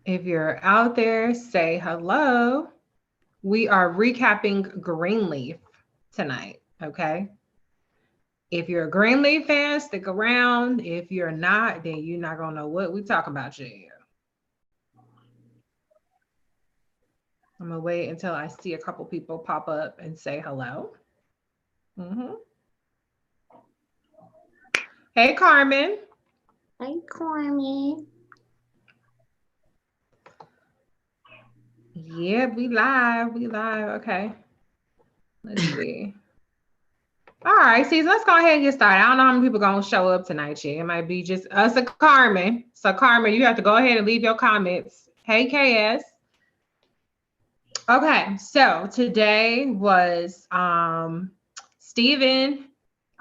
If you're out there, say hello. We are recapping Greenleaf tonight, okay? If you're a Greenleaf fan, stick around. If you're not, then you're not gonna know what we talking about yet. I'm gonna wait until I see a couple people pop up and say hello. hmm Hey, Carmen. Hey, Corny. Yeah, we live. We live. Okay. Let's see. All right, see, let's go ahead and get started. I don't know how many people gonna show up tonight, yet. It might be just us and Carmen. So, Carmen, you have to go ahead and leave your comments. Hey, KS. Okay, so today was Steven.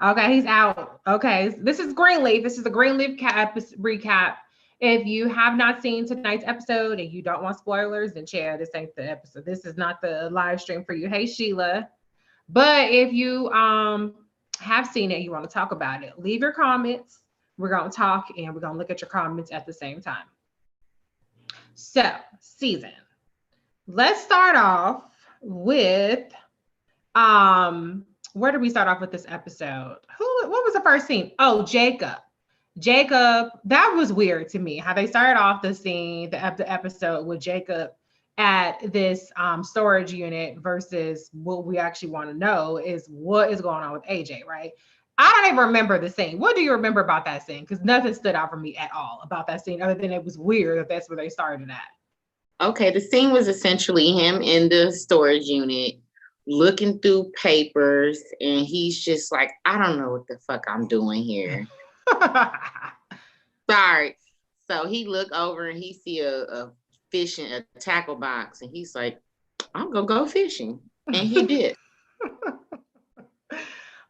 Okay, he's out. Okay, this is Greenleaf. This is the Greenleaf recap. If you have not seen tonight's episode and you don't want spoilers, then chill, this ain't the episode. This is not the live stream for you. Hey, Sheila. But if you have seen it, you want to talk about it, leave your comments. We're gonna talk and we're gonna look at your comments at the same time. So, season. Let's start off with where did we start off with this episode? What was the first scene? Oh, Jacob. Jacob, that was weird to me how they started off the scene, the episode with Jacob at this storage unit versus what we actually want to know is what is going on with AJ, right? I don't even remember the scene. What do you remember about that scene? Because nothing stood out for me at all about that scene, other than it was weird that that's where they started at. Okay, the scene was essentially him in the storage unit looking through papers, and he's just like, I don't know what the fuck I'm doing here. Sorry. So he look over and he see a fishing a tackle box, and he's like, I'm gonna go fishing, and he did.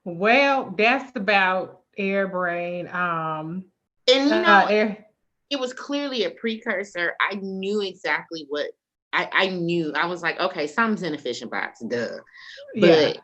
Well, that's about airbrain. And Air. it was clearly a precursor. I knew exactly what I knew. I was like, okay, something's in a fishing box, duh. Yeah.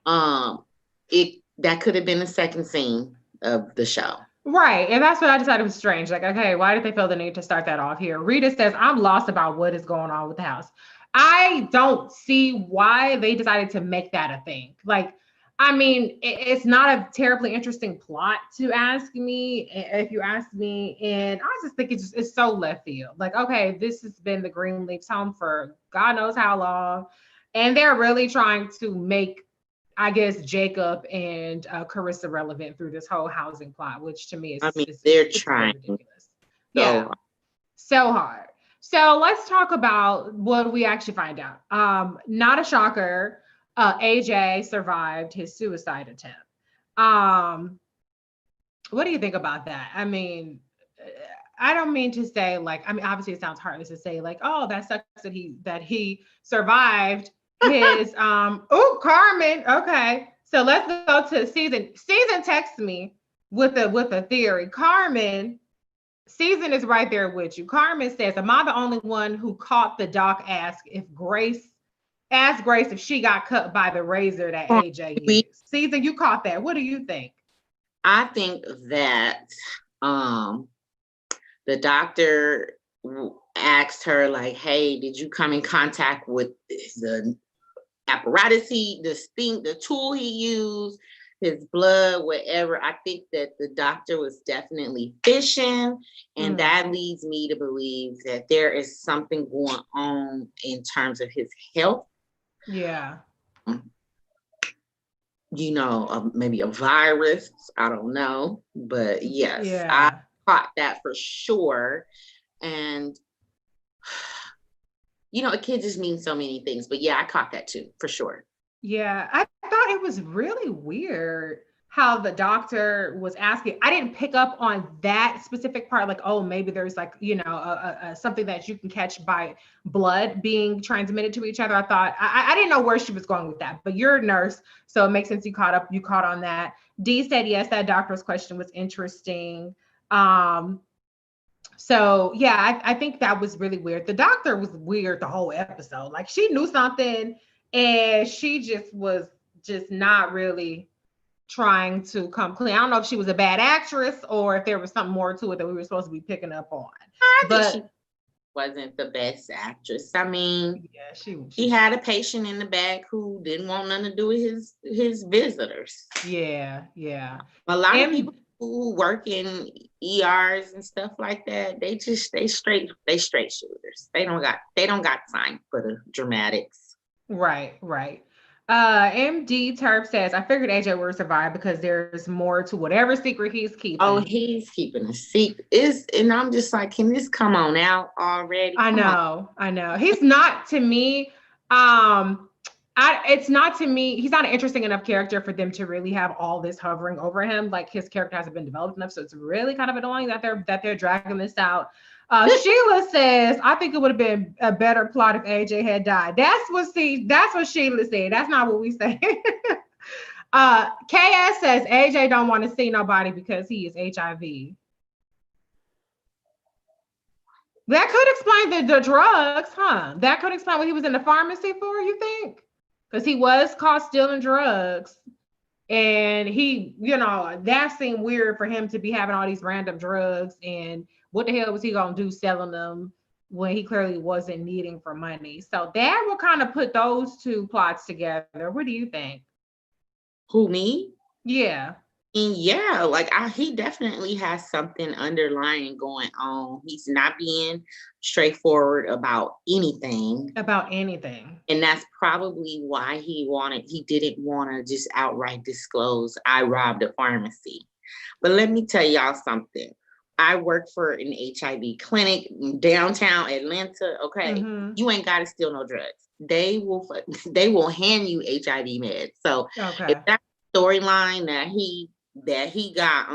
But it that could have been the second scene of the show. Right. And that's what I decided was strange. Like, okay, why did they feel the need to start that off here? Rita says, I'm lost about what is going on with the house. I don't see why they decided to make that a thing. Like, I mean, it's not a terribly interesting plot to ask me, if you ask me. And I just think it's so left field. Like, okay, this has been the Greenleaf's home for God knows how long. And they're really trying to make, I guess, Jacob and Karissa relevant through this whole housing plot, which to me I is mean, they're it's very trying ridiculous. Yeah, so so hard. So let's talk about what we actually find out. Not a shocker. AJ survived his suicide attempt. Um, what do you think about that? I mean, I don't mean to say like, I mean, obviously it sounds heartless to say like, oh, that sucks that he survived his oh, Carmen. Okay. So let's go to season. Season texts me with a theory. Carmen, season is right there with you. Carmen says, am I the only one who caught the doc asked Grace if she got cut by the razor that AJ we used? Season, you caught that. What do you think? I think that the doctor asked her like, hey, did you come in contact with the apparatus the tool he used, his blood, whatever. I think that the doctor was definitely fishing, and Mm, that leads me to believe that there is something going on in terms of his health. yeah. Maybe a virus. I don't know, but yes, I Yeah. caught that for sure. And it could just mean so many things, but yeah, I caught that too for sure. Yeah, I thought it was really weird how the doctor was asking. I didn't pick up on that specific part, like, oh, maybe there's like, something that you can catch by blood being transmitted to each other. I thought I didn't know where she was going with that, but you're a nurse, so it makes sense you caught on that. D said yes, that doctor's question was interesting. Um, so yeah, I think that was really weird. The doctor was weird the whole episode. Like she knew something and she just was just not really trying to come clean. I don't know if she was a bad actress or if there was something more to it that we were supposed to be picking up on. I think she But wasn't the best actress. I mean, Yeah, he had a patient in the back who didn't want nothing to do with his visitors. yeah, yeah. A lot of And people who work in ERs and stuff like that, they straight shooters. They don't got time for the dramatics. right, right. MD Terp says, I figured AJ would survive because there's more to whatever secret he's Oh, keeping. he's keeping a secret. And I'm just like, can this come on out already? I Come on. know, I know. He's not to me. Um, it's not to me. He's not an interesting enough character for them to really have all this hovering over him. Like his character hasn't been developed enough, so it's really kind of annoying that they're dragging this out. Sheila says, I think it would have been a better plot if AJ had died. That's what Sheila said. That's not what we say. KS says AJ don't want to see nobody because he is HIV. That could explain the drugs, huh? That could explain what he was in the pharmacy for, you think? Because he was caught stealing drugs. And that seemed weird for him to be having all these random drugs. And what the hell was he going to do selling them when he clearly wasn't needing for money? So that will kind of put those two plots together. What do you think? Who, me? Yeah. And yeah, like he definitely has something underlying going on. He's not being straightforward about anything. About anything. And that's probably why he didn't want to just outright disclose I robbed a pharmacy. But let me tell y'all something. I work for an HIV clinic in downtown Atlanta. Okay. Mm-hmm. You ain't got to steal no drugs. They will hand you HIV meds. So if Okay. that storyline that he got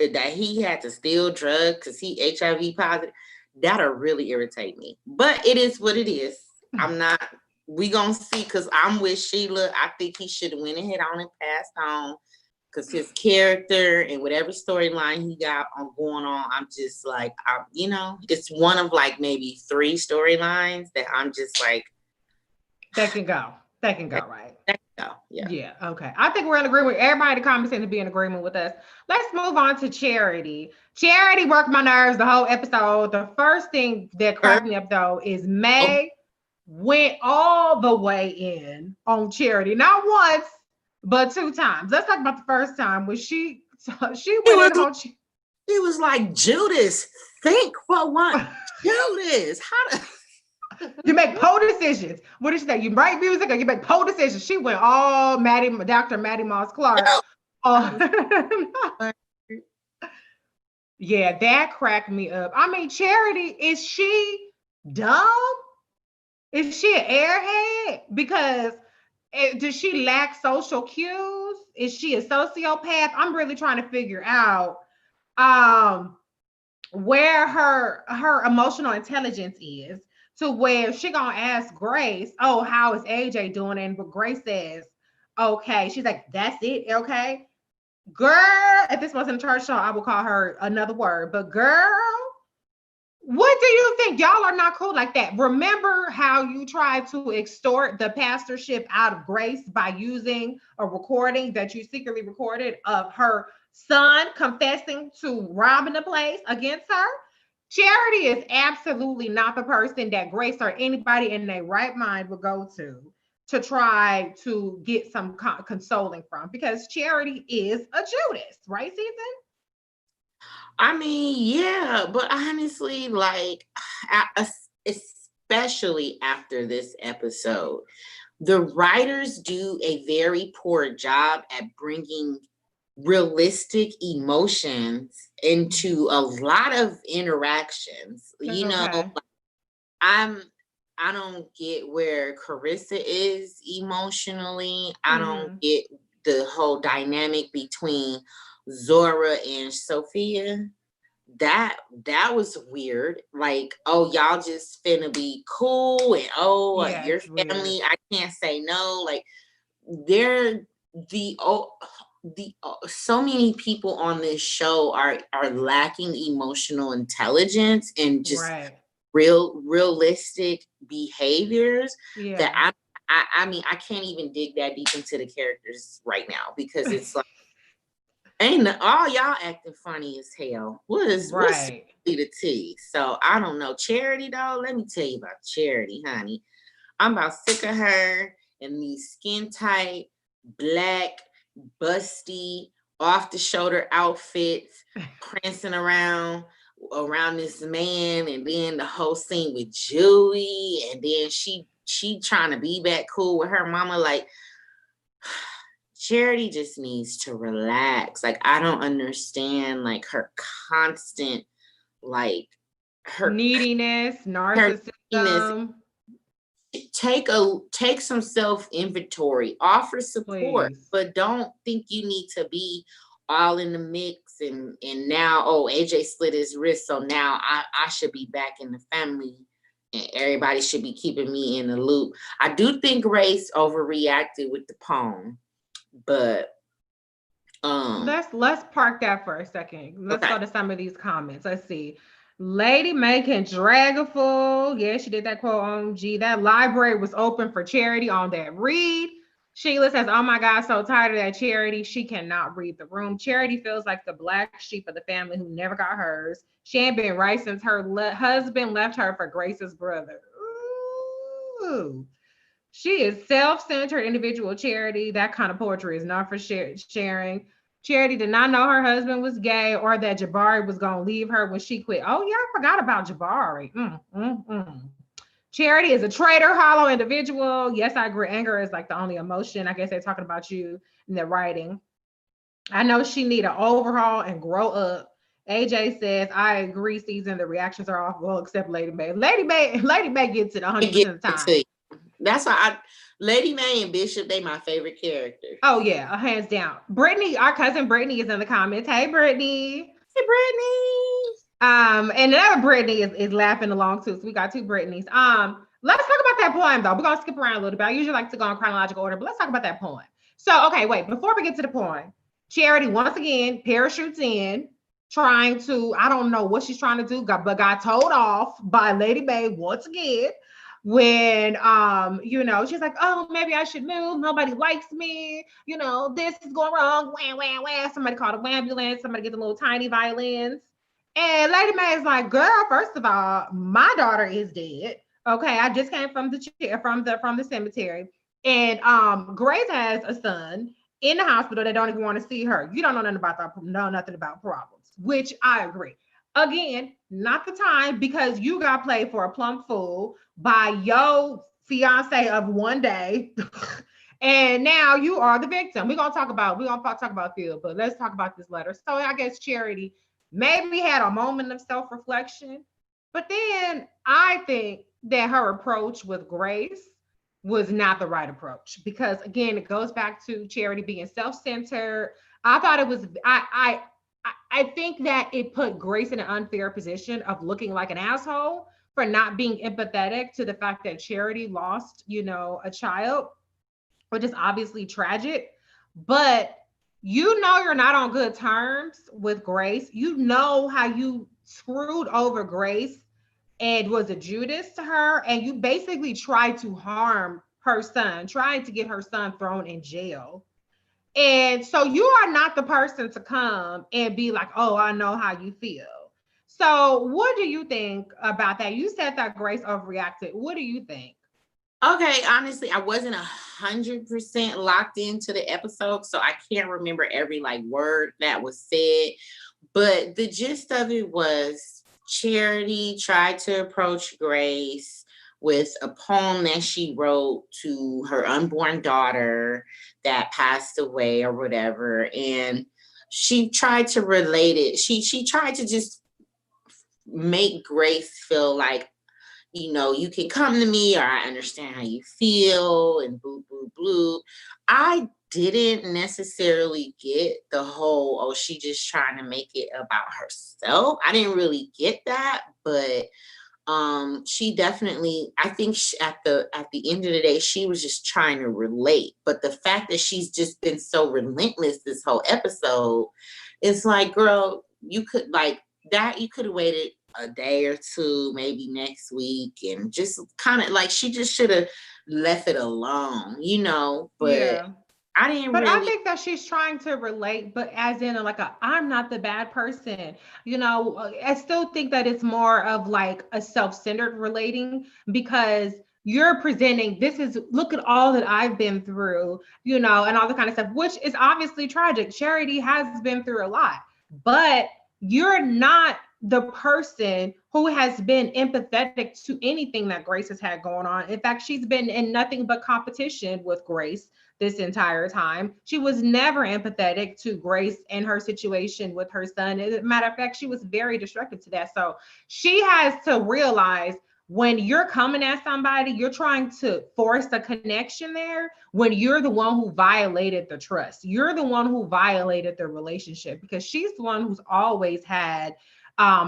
that he had to steal drugs because he HIV positive, that'll really irritate me. But it is what it is. I'm not, we gonna see, because I'm with Sheila. I think he should have went ahead on and passed on, because his character and whatever storyline he got going on, I'm just like, it's one of like maybe 3 storylines that I'm just like, That can go, right? Yeah. Yeah, okay. I think we're in agreement. Everybody in the comments seem to be in agreement with us. Let's move on to Charity. Charity worked my nerves the whole episode. The first thing that cracked me up, though, is May went all the way in on Charity. Not once, but 2 times. Let's talk about the first time when she went in on Charity. He was like, Judas, think for one. Judas, how to... You make poor decisions. What did she say? You write music or you make poor decisions. She went all Dr. Maddie Moss Clark. Yeah, that cracked me up. I mean, Charity, is she dumb? Is she an airhead? Because does she lack social cues? Is she a sociopath? I'm really trying to figure out where her emotional intelligence is, to where she gonna ask Grace, oh, how is AJ doing? And but Grace says, okay. She's like, that's it, okay. Girl, if this wasn't a church show, I would call her another word. But girl, what do you think? Y'all are not cool like that. Remember how you tried to extort the pastorship out of Grace by using a recording that you secretly recorded of her son confessing to robbing the place against her? Charity is absolutely not the person that Grace or anybody in their right mind would go to try to get some consoling from, because Charity is a Judas, right, Season? I mean, yeah, but honestly, like, especially after this episode, the writers do a very poor job at bringing realistic emotions into a lot of interactions. Okay. I don't get where Karissa is emotionally. I don't get the whole dynamic between Zora and Sophia. That was weird. Like, oh, y'all just finna be cool, and your family, I can't say no. Like, they're so many people on this show are lacking emotional intelligence and just realistic behaviors that I mean, I can't even dig that deep into the characters right now, because it's like all y'all acting funny as hell. What's Right. the tea? So I don't know. Charity though, let me tell you about Charity, honey. I'm about sick of her and these skin tight, black, busty, off the shoulder outfits, prancing around this man, and then the whole scene with Julie, and then she trying to be back cool with her mama. Like, Charity just needs to relax. Like, I don't understand like her constant, like Neediness, her neediness. narcissism. Take some self inventory, offer support, Please. but don't think you need to be all in the mix. And now, oh, AJ slit his wrist, so now I should be back in the family and everybody should be keeping me in the loop. I do think Grace overreacted with the poem, but Let's park that for a second. Let's okay. go to some of these comments. Let's see. Lady May can drag a fool. Yeah, she did that quote on G. That library was open for Charity on that read. Sheila says, oh my God, so tired of that Charity. She cannot read the room. Charity feels like the black sheep of the family who never got hers. She ain't been right since her husband left her for Grace's brother. Ooh. She is self-centered individual. Charity. That kind of poetry is not for sharing. Charity did not know her husband was gay or that Jabari was going to leave her when she quit. Oh, yeah, I forgot about Jabari. Charity is a traitor, hollow individual. Yes, I agree. Anger is like the only emotion. I guess they're talking about you in the writing. I know she need an overhaul and grow up. AJ says, I agree, season. The reactions are off. Well, except Lady May. Lady May gets it 100% of the time. That's why Lady May and Bishop, they my favorite characters. Oh yeah, hands down. Brittany, our cousin Brittany is in the comments. Hey Brittany. Hey Brittany. And another Brittany is laughing along too. So we got two Brittany's. Let's talk about that poem though. We're gonna skip around a little bit. I usually like to go in chronological order, but let's talk about that poem. So okay, wait, before we get to the poem, Charity once again parachutes in, trying to, I don't know what she's trying to do, but got told off by Lady May once again. When she's like, oh, maybe I should move, nobody likes me, this is going wrong, wah, wah, wah. Somebody called an ambulance, somebody get the little tiny violins. And Lady May is like, girl, first of all, my daughter is dead. Okay, I just came from the cemetery. And Grace has a son in the hospital that don't even want to see her. You don't know nothing about that, know nothing about problems, which I agree. Again, not the time, because you got played for a plump fool by your fiance of one day. And now you are the victim. We're gonna talk about Phil, but let's talk about this letter. So I guess Charity maybe had a moment of self-reflection, but then I think that her approach with Grace was not the right approach, because again, it goes back to Charity being self-centered. I thought it was I think that it put Grace in an unfair position of looking like an asshole for not being empathetic to the fact that Charity lost, a child, which is obviously tragic. But you're not on good terms with Grace. You know how you screwed over Grace and was a Judas to her, and you basically tried to harm her son, trying to get her son thrown in jail. And so you are not the person to come and be like, oh, I know how you feel. So what do you think about that? You said that Grace overreacted. What do you think? Okay, honestly, I wasn't 100% locked into the episode, so I can't remember every like word that was said. But the gist of it was Charity tried to approach Grace with a poem that she wrote to her unborn daughter that passed away or whatever, and she tried to relate it. She tried to just make Grace feel like, you can come to me, or I understand how you feel, and boo, boo, boo. I didn't necessarily get the whole, oh, she just trying to make it about herself. I didn't really get that, but she definitely, I think at the end of the day, she was just trying to relate. But the fact that she's just been so relentless this whole episode, it's like, girl, you could have waited a day or two, maybe next week, and just kind of like, she just should have left it alone, but Yeah. I didn't But I really. think that she's trying to relate, but as in like a I'm not the bad person. I still think that it's more of like a self-centered relating because you're presenting this is look at all that I've been through, and all the kind of stuff, which is obviously tragic. Charity has been through a lot, but you're not the person who has been empathetic to anything that Grace has had going on. In fact, she's been in nothing but competition with Grace this entire time. She was never empathetic to Grace and her situation with her son. As a matter of fact, she was very destructive to that. So she has to realize when you're coming at somebody, you're trying to force a connection there when you're the one who violated the trust. You're the one who violated the relationship because she's the one who's always had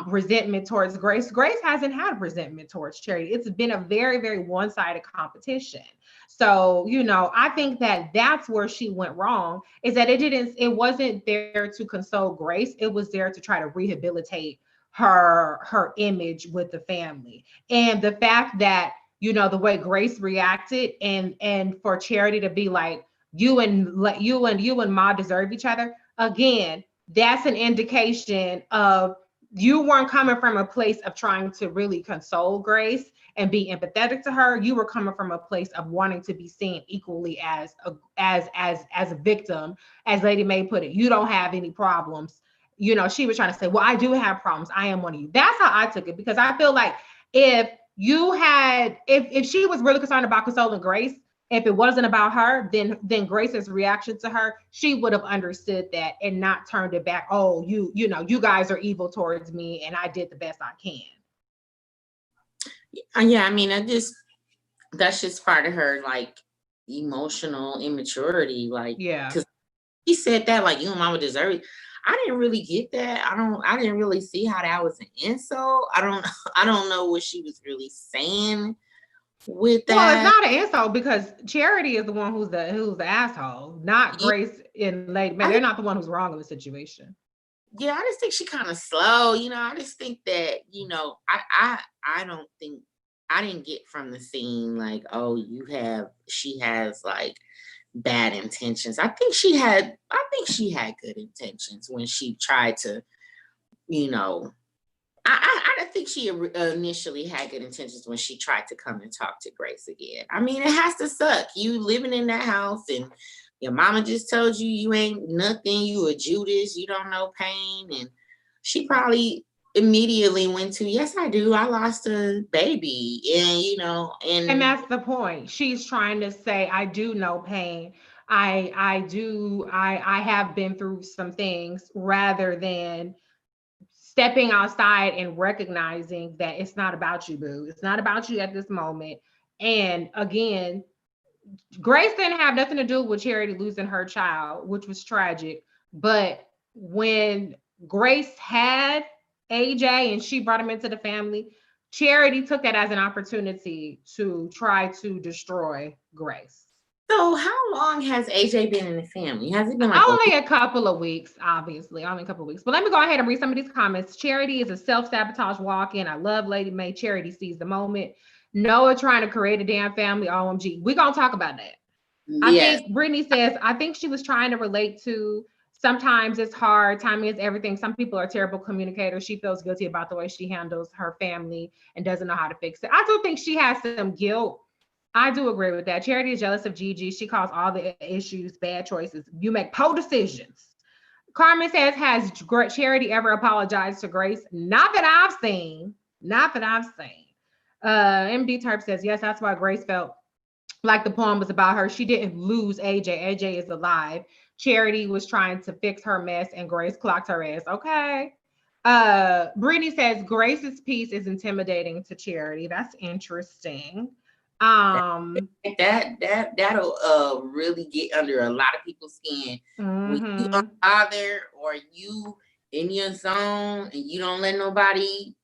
resentment towards Grace. Grace hasn't had resentment towards Charity. It's been a very, very one-sided competition. So, I think that that's where she went wrong is that it wasn't there to console Grace. It was there to try to rehabilitate her image with the family. And the fact that, the way Grace reacted and for Charity to be like, you and Ma deserve each other. Again, that's an indication of you weren't coming from a place of trying to really console Grace and be empathetic to her. You were coming from a place of wanting to be seen equally as a victim. As Lady Mae put it, you don't have any problems. She was trying to say, well, I do have problems. I am one of you. That's how I took it, because I feel like if she was really concerned about consoling Grace, if it wasn't about her, then Grace's reaction to her, she would have understood that and not turned it back. Oh, you guys are evil towards me, and I did the best I can. Yeah, I mean, that's just part of her like emotional immaturity. Like, Yeah. because he said that like you and Mama deserve it. I didn't really get that. I didn't really see how that was an insult. I don't know what she was really saying with Well, it's that. not an insult because Charity is the one who's the asshole, not Yeah, Grace and Lady Mae. I They're just, not the one who's wrong in the situation. yeah, I just think she kind of slow. I just think that, I don't think I didn't get from the scene like, oh, she has like bad intentions. I think she had good intentions when she tried to, you know, I think she initially had good intentions when she tried to come and talk to Grace again. I mean, it has to suck. You living in that house and your mama just told you you ain't nothing. You a Judas. You don't know pain. And she probably immediately went to, yes, I do. I lost a baby. And And that's the point. She's trying to say, I do know pain. I have been through some things, rather than stepping outside and recognizing that it's not about you, boo. It's not about you at this moment. And again, Grace didn't have nothing to do with Charity losing her child, which was tragic. But when Grace had AJ and she brought him into the family, Charity took that as an opportunity to try to destroy Grace. so how long has AJ been in the family? Has it been like a Only a couple of weeks, obviously. Only a couple of weeks. But let me go ahead and read some of these comments. Charity is a self-sabotage walk-in. I love Lady Mae. Charity sees the moment. Noah trying to create a damn family. OMG. We're going to talk about that. I yes. think Brittany says, I think she was trying to relate to sometimes it's hard. Timing is everything. Some people are terrible communicators. She feels guilty about the way she handles her family and doesn't know how to fix it. I do think she has some guilt. I do agree with that. Charity is jealous of Gigi. She calls all the issues bad choices. You make poor decisions. Carmen says, has Charity ever apologized to Grace? Not that I've seen. Not that I've seen. MD Terp says, yes, that's why Grace felt like the poem was about her. She didn't lose AJ. AJ is alive. Charity was trying to fix her mess and Grace clocked her ass. Okay. Brittany says Grace's piece is intimidating to Charity. That's interesting. That'll really get under a lot of people's skin when you Mm-hmm. unbothered or you in your zone and you don't let nobody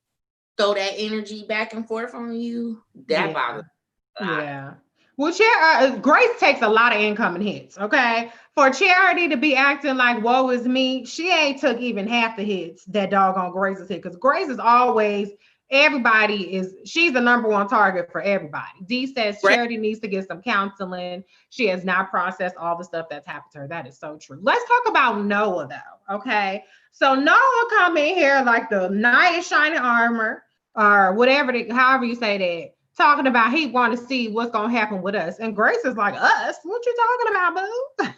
throw that energy back and forth on you. That Yeah. bothers me a lot. Yeah. Well, Grace takes a lot of incoming hits. Okay. For Charity to be acting like woe is me, she ain't took even half the hits that doggone Grace has hit, because Grace is always she's the number one target for everybody. D says Right. Charity needs to get some counseling. She has not processed all the stuff that's happened to her. That is so true. Let's talk about Noah though. Okay. So Noah come in here like the knight in shining armor, or whatever, however you say that, talking about he want to see what's gonna happen with us. And Grace is like, us? What you talking about, boo?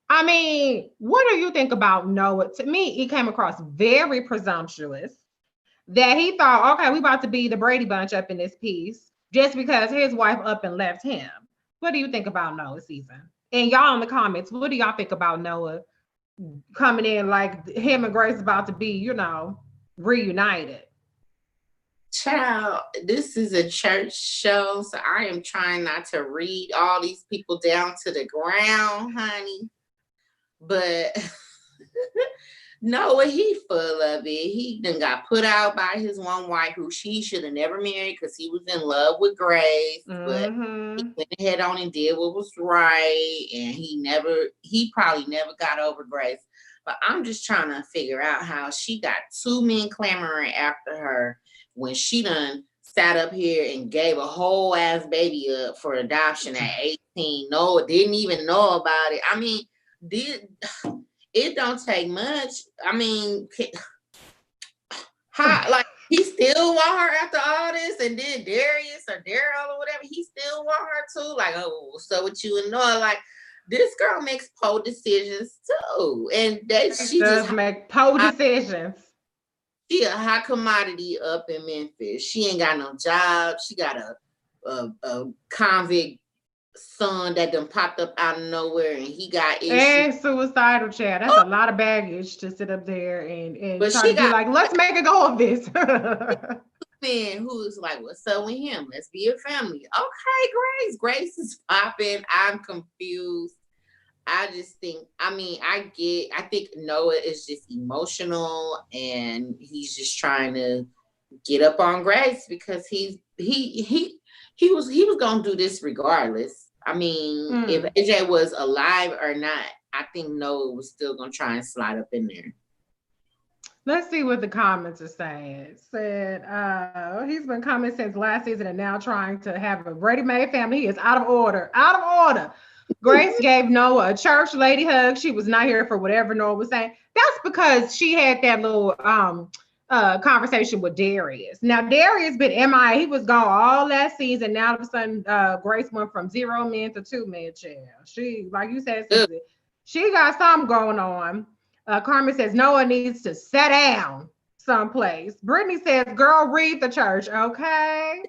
I mean, what do you think about Noah? To me, he came across very presumptuous, that he thought, okay, we about to be the Brady Bunch up in this piece just because his wife up and left him. What do you think about Noah season? And y'all in the comments, what do y'all think about Noah coming in like him and Grace about to be, reunited? Child, this is a church show, so I am trying not to read all these people down to the ground, honey. But Noah, he full of it. He done got put out by his one wife, who she should have never married because he was in love with Grace. But he went ahead on and did what was right, and he probably never got over Grace. But I'm just trying to figure out how she got two men clamoring after her when she done sat up here and gave a whole ass baby up for adoption at 18. Noah didn't even know about it. I mean, it don't take much. I mean, how, like, he still want her after all this, and then Darius or Daryl or whatever, he still want her too. Like, oh, so with you and Noah, like, this girl makes poor decisions too, and she does just make poor decisions. She a hot commodity up in Memphis. She ain't got no job. She got a convict son that done popped up out of nowhere, and he got issues. And suicidal child. That's a lot of baggage to sit up there and But try to be like, let's make a go of this. Man, who's like, what's up with him? Let's be a family. Okay, Grace is popping. I'm confused. I just think, I think Noah is just emotional, and he's just trying to get up on Grace because he was gonna do this regardless. I mean, if AJ was alive or not, I think Noah was still gonna try and slide up in there. Let's see what the comments are saying. Said he's been coming since last season and now trying to have a ready-made family. He is out of order. Out of order. Grace gave Noah a church lady hug. She was not here for whatever Noah was saying. That's because she had that little conversation with Darius. Now Darius been MIA. He was gone all last season. Now all of a sudden, Grace went from 0 men to 2 men. Child. She, like you said, Susie, she got something going on. Carmen says Noah needs to sit down someplace. Brittany says, "Girl, read the church, okay."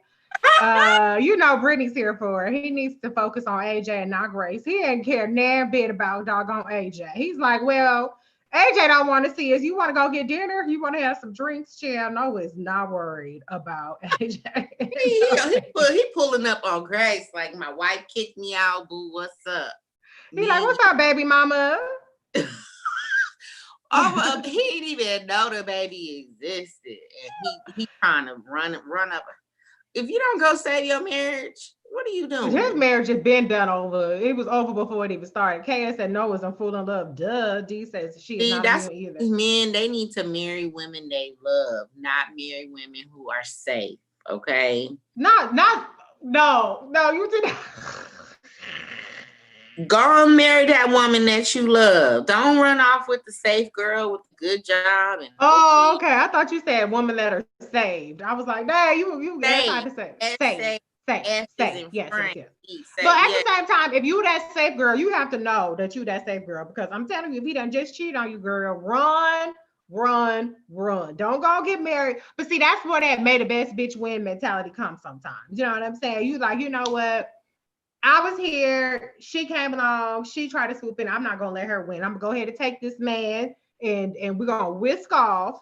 Brittany's here for it. He needs to focus on AJ and not Grace. He ain't care near bit about doggone AJ. He's like, well, AJ don't want to see us. You want to go get dinner? You want to have some drinks? Chill. Noah is not worried about AJ. he pulling up on Grace like, my wife kicked me out, boo. What's up? He's like, what's up, baby mama? He didn't even know the baby existed, and he trying to run up. If you don't go save your marriage, what are you doing? His marriage has been done over. It was over before it even started. KS said Noah's in full in love. Duh. D says she is not immune either. Men, they need to marry women they love, not marry women who are safe. Okay. No, you did not. Go and marry that woman that you love. Don't run off with the safe girl with a good job. Okay. I thought you said women that are saved. I was like, nah, you that's hard to say. Safe. Yes. But at the same time, if you that safe girl, you have to know that you that safe girl, because I'm telling you, if he done just cheat on you, girl, run. Don't go get married. But see, that's where that may the best bitch win mentality comes sometimes. You know what I'm saying? You like, you know what? I was here. She came along. She tried to swoop in. I'm not gonna let her win. I'm gonna go ahead and take this man, and we're gonna whisk off,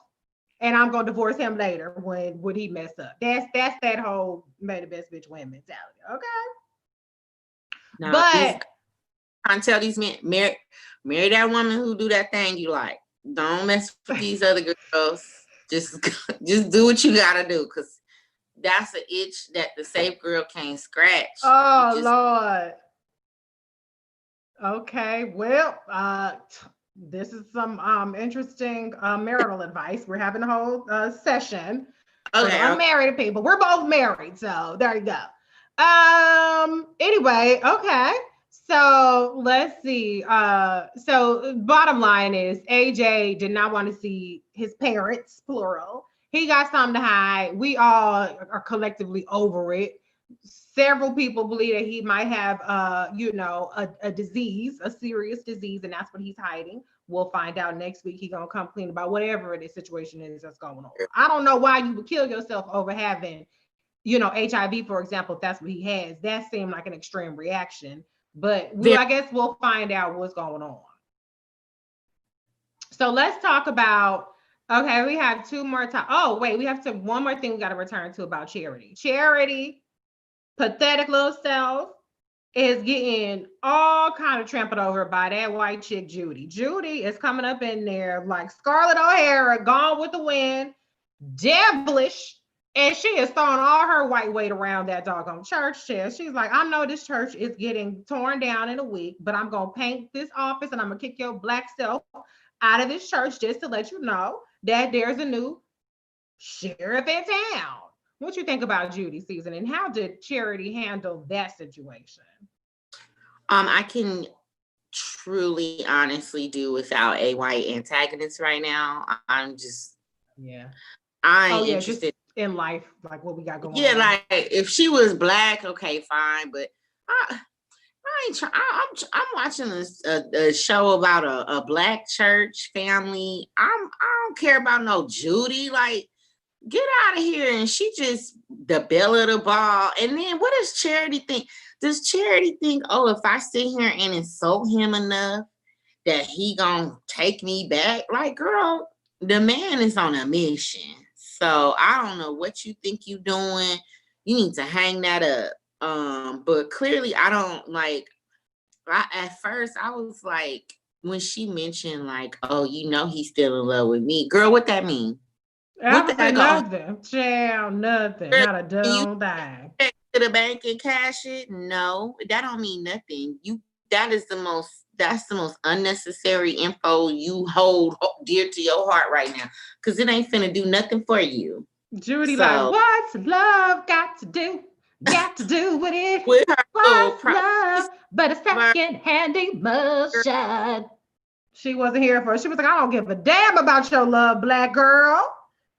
and I'm gonna divorce him later when he mess up. That's that whole may the best bitch win mentality. Okay. Now, but I tell these men, marry that woman who do that thing you like. Don't mess with these other girls. Just do what you gotta do, because that's an itch that the safe girl can't scratch. Oh, Lord. Okay, well, this is some interesting marital advice. We're having a whole session. For the Okay. unmarried people, we're both married, so there you go. Anyway, okay. So let's see. So bottom line is AJ did not want to see his parents, plural. He got something to hide. We all are collectively over it. Several people believe that he might have a disease, a serious disease, and that's what he's hiding. We'll find out next week. He's gonna come clean about whatever the situation is that's going on. I don't know why you would kill yourself over having HIV, for example, if that's what he has. That seemed like an extreme reaction. But I guess we'll find out what's going on. So let's talk about, okay, we have two more times. Oh, wait, we have one more thing we got to return to about Charity. Charity, pathetic little self, is getting all kind of trampled over by that white chick, Judy. Judy is coming up in there like Scarlett O'Hara, Gone with the Wind, devilish. And she is throwing all her white weight around that doggone church chair. She's like, I know this church is getting torn down in a week, but I'm going to paint this office and I'm going to kick your black self out of this church just to let you know that there's a new sheriff in town. What you think about Judy season, and how did Charity handle that situation? I can truly, honestly do without a white antagonist right now. I'm just, I ain't interested in life, like what we got going on. Yeah, like if she was black, okay, fine, but I ain't trying. I'm watching a show about a black church family. I don't care about no Judy. Like, get out of here. And she just the belle of the ball. And then what does Charity think? Does Charity think, oh, if I sit here and insult him enough that he gonna take me back? Like, girl, the man is on a mission. So I don't know what you think you doing. You need to hang that up. But clearly I don't like. At first I was like, when she mentioned like, oh, he's still in love with me, girl. What that mean? What that nothing, child, nothing, girl, not a dumb thing. To the bank and cash it? No, that don't mean nothing. That's the most unnecessary info you hold dear to your heart right now, because it ain't finna do nothing for you. Judy, like, what's love got to do? Got to do with it. With her what's love but a second-hand emotion? She wasn't here for it. She was like, I don't give a damn about your love, black girl.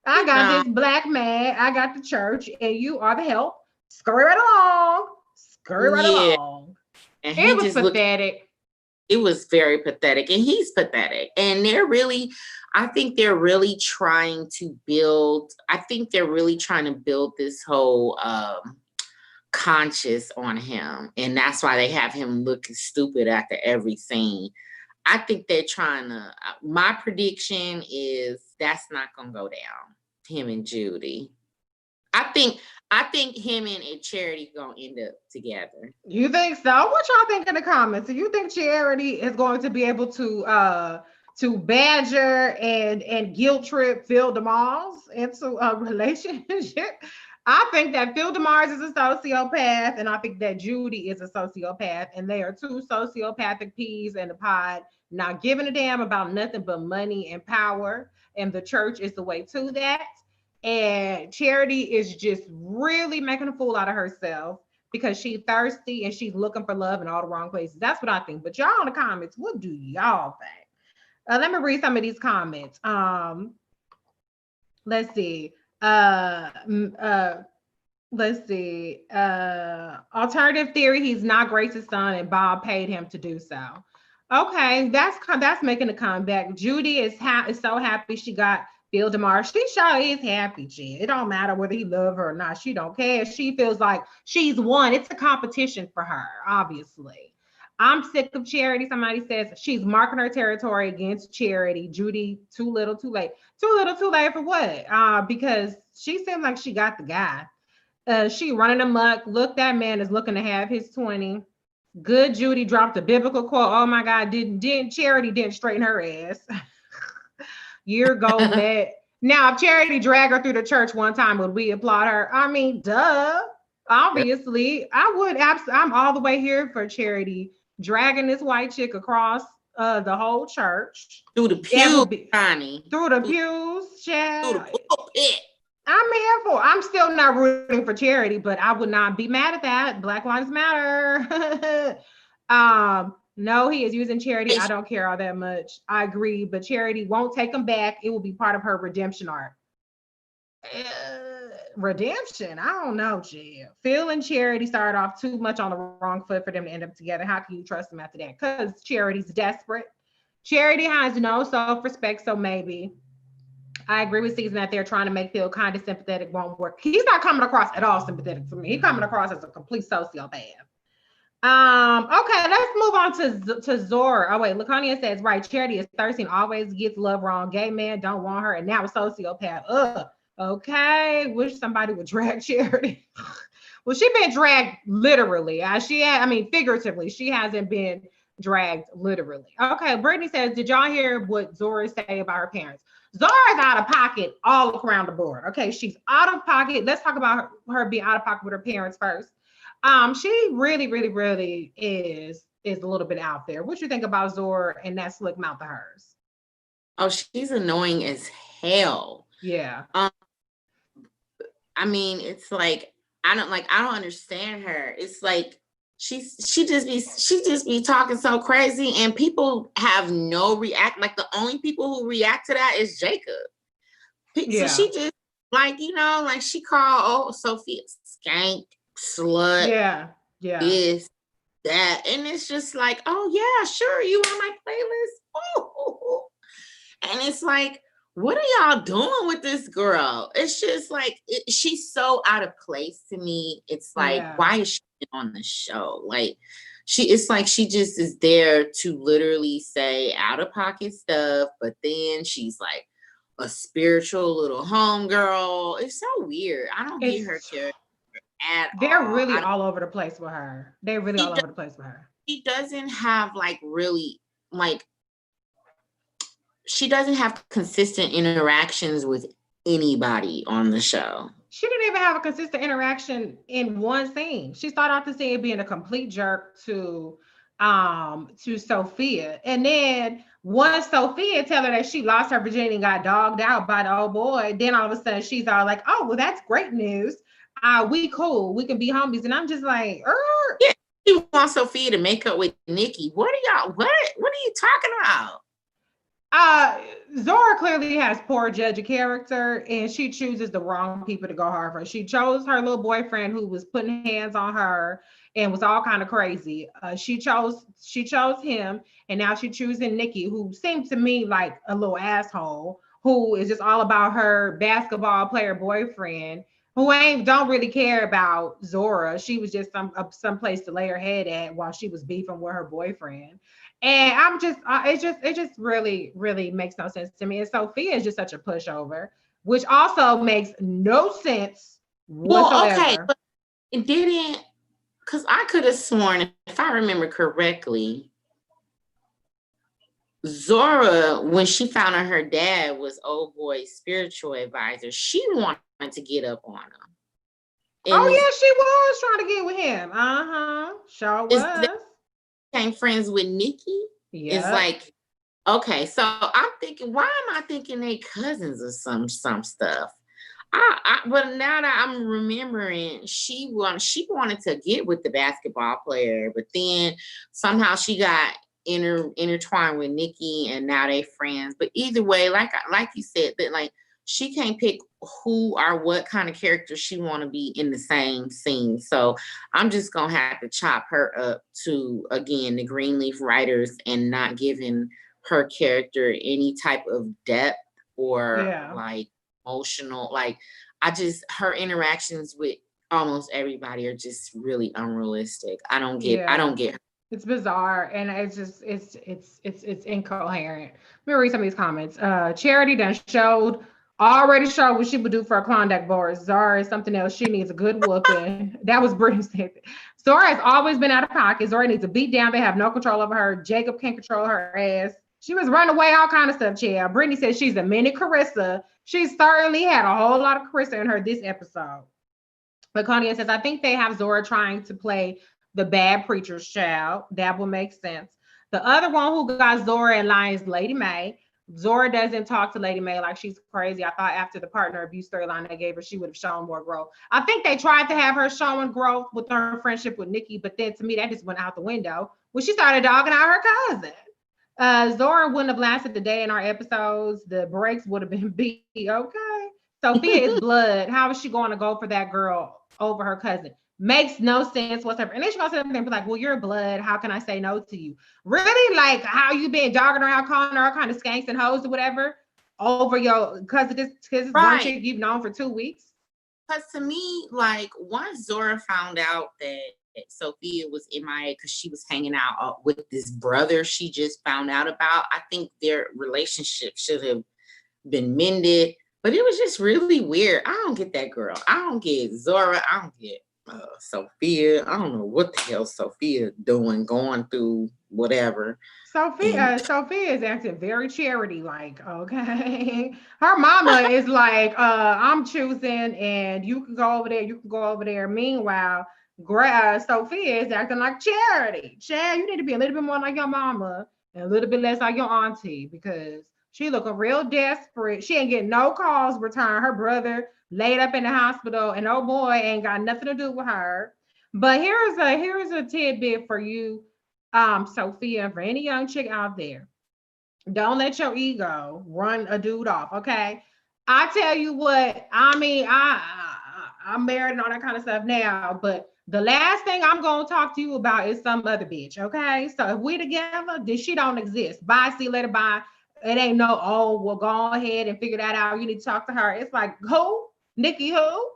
I got this black man. I got the church, and you are the help. Scurry right along. Scurry right along. And it was pathetic. It was very pathetic, and he's pathetic. And I think they're really trying to build this whole conscious on him. And that's why they have him looking stupid after every scene. I think they're trying to, my prediction is that's not going to go down, him and Judy. I think him and Charity going to end up together. You think so? What y'all think in the comments? Do you think Charity is going to be able to badger and guilt trip Phil DeMars into a relationship? I think that Phil DeMars is a sociopath, and I think that Judy is a sociopath, and they are two sociopathic peas in the pod, not giving a damn about nothing but money and power, and the church is the way to that. And Charity is just really making a fool out of herself because she's thirsty and she's looking for love in all the wrong places. That's what I think. But y'all in the comments, what do y'all think? Let me read some of these comments. Let's see. Alternative theory, he's not Grace's son and Bob paid him to do so. Okay, that's making a comeback. Judy is so happy she got Phil DeMar. She sure is happy, Jen. It don't matter whether he love her or not. She don't care. She feels like she's won. It's a competition for her, obviously. I'm sick of Charity. Somebody says she's marking her territory against Charity. Judy, too little, too late. Too little, too late for what? Because she seems like she got the guy. She running amok. Look, that man is looking to have his 20. Good Judy dropped a biblical quote. Oh my God, didn't Charity didn't straighten her ass. Year goes bad. Now, if Charity dragged her through the church one time, would we applaud her? I mean, duh. Obviously, I would. I'm all the way here for Charity dragging this white chick across the whole church through the pews, Connie. Through the pews, child. Through the pulpit. I'm still not rooting for Charity, but I would not be mad at that. Black Lives Matter. No, he is using Charity. I don't care all that much. I agree, but Charity won't take him back. It will be part of her redemption arc. Redemption. I don't know, Jill. Phil and Charity started off too much on the wrong foot for them to end up together. How can you trust them after that? Because Charity's desperate. Charity has no self-respect, so maybe. I agree with Season that they're trying to make Phil kind of sympathetic won't work. He's not coming across at all sympathetic to me. He's coming across as a complete sociopath. Okay, let's move on to Zora. Oh wait, Laconia says, right, Charity is 13, always gets love wrong. Gay man don't want her, and now a sociopath. Ugh. Okay, wish somebody would drag Charity. Well, she been dragged literally. I mean, figuratively. She hasn't been dragged literally. Okay, Brittany says, did y'all hear what Zora say about her parents? Zora's out of pocket all around the board. Okay, she's out of pocket. Let's talk about her being out of pocket with her parents first. She really, really, really is a little bit out there. What you think about Zora and that slick mouth of hers? Oh, she's annoying as hell. Yeah. I mean, it's like I don't understand her. It's like she just be talking so crazy, and people have no react. Like the only people who react to that is Jacob. Yeah. So she just like like she called Sophia skank, slut, yeah, this, that, and it's just like, oh yeah, sure, you on my playlist. Oh. And it's like, what are y'all doing with this girl? It's just like she's so out of place to me. It's like, why is she on the show? Like it's like she just is there to literally say out of pocket stuff, but then she's like a spiritual little homegirl. It's so weird. I don't get her character at all. They're really all over the place with her. They're really all over the place with her. She doesn't have like really like she doesn't have consistent interactions with anybody on the show. She didn't even have a consistent interaction in one scene. She started off the scene being a complete jerk to Sophia. And then once Sophia tell her that she lost her virginity and got dogged out by the old boy, then all of a sudden she's all like, oh, well, that's great news. We cool. We can be homies. And I'm just like, yeah, she wants Sophia to make up with Nikki. What are you talking about? Zora clearly has poor judge of character, and she chooses the wrong people to go hard for. She chose her little boyfriend who was putting hands on her and was all kind of crazy. She chose him, and now she's choosing Nikki, who seemed to me like a little asshole, who is just all about her basketball player boyfriend, who don't really care about Zora. She was just some place to lay her head at while she was beefing with her boyfriend. And I'm just, it just really, really makes no sense to me. And Sophia is just such a pushover, which also makes no sense whatsoever. Well, okay, but it didn't, because I could have sworn, if I remember correctly, Zora, when she found out her dad was old boy's spiritual advisor, she wanted to get up on him. And oh yeah, she was trying to get with him. Sure was. Became friends with Nikki. Yeah. It's like, okay, so I'm thinking, why am I thinking they cousins or some stuff? But now that I'm remembering, she wanted to get with the basketball player, but then somehow she got intertwined with Nikki, and now they friends. But either way, like you said, that like she can't pick who or what kind of character she want to be in the same scene. So I'm just gonna have to chop her up to, again, the Greenleaf writers and not giving her character any type of depth or like emotional. Like her interactions with almost everybody are just really unrealistic. I don't get her. It's bizarre, and it's just it's incoherent. Let me read some of these comments. Charity done already showed what she would do for a Klondike bar. Zora is something else. She needs a good whooping. That was Brittany's statement. Zora has always been out of pocket. Zora needs a beat down. They have no control over her. Jacob can't control her ass. She was running away, all kind of stuff, child. Brittany says she's a mini Karissa. She certainly had a whole lot of Karissa in her this episode. But Claudia says, I think they have Zora trying to play the bad preacher's child. That would make sense. The other one who got Zora in line is Lady Mae. Zora doesn't talk to Lady May like she's crazy. I thought after the partner abuse storyline they gave her, she would have shown more growth. I think they tried to have her showing growth with her friendship with Nikki, but then to me that just went out the window when she started dogging out her cousin. Zora wouldn't have lasted the day in our episodes. The breaks would have been B. Okay. Sophia is blood. How is she going to go for that girl over her cousin? Makes no sense whatsoever. And then she goes to them and be like, well, you're blood. How can I say no to you? Really? Like how you been dogging around, calling her all kind of skanks and hoes or whatever over your because this one Right. chick you've known for 2 weeks? Because to me, like once Zora found out that Sophia was MIA because she was hanging out with this brother she just found out about, I think their relationship should have been mended. But it was just really weird. I don't get that girl. I don't get Zora. I don't get Sophia. I don't know what the hell Sophia doing, going through whatever. Sophia is acting very charity like, okay. Her mama is like, I'm choosing and you can go over there, you can go over there. Meanwhile, Sophia is acting like charity. Chad, you need to be a little bit more like your mama and a little bit less like your auntie because she looking real desperate. She ain't getting no calls returned. Her brother laid up in the hospital and oh boy ain't got nothing to do with her. But here's a tidbit for you, Sophia, for any young chick out there, don't let your ego run a dude off. Okay, I tell you what. I mean, I'm married and all that kind of stuff now, but the last thing I'm gonna talk to you about is some other bitch. Okay, so if we together, then she don't exist. Bye, see you later. Bye. It ain't no oh well, go ahead and figure that out. You need to talk to her. It's like who, Nikki, who?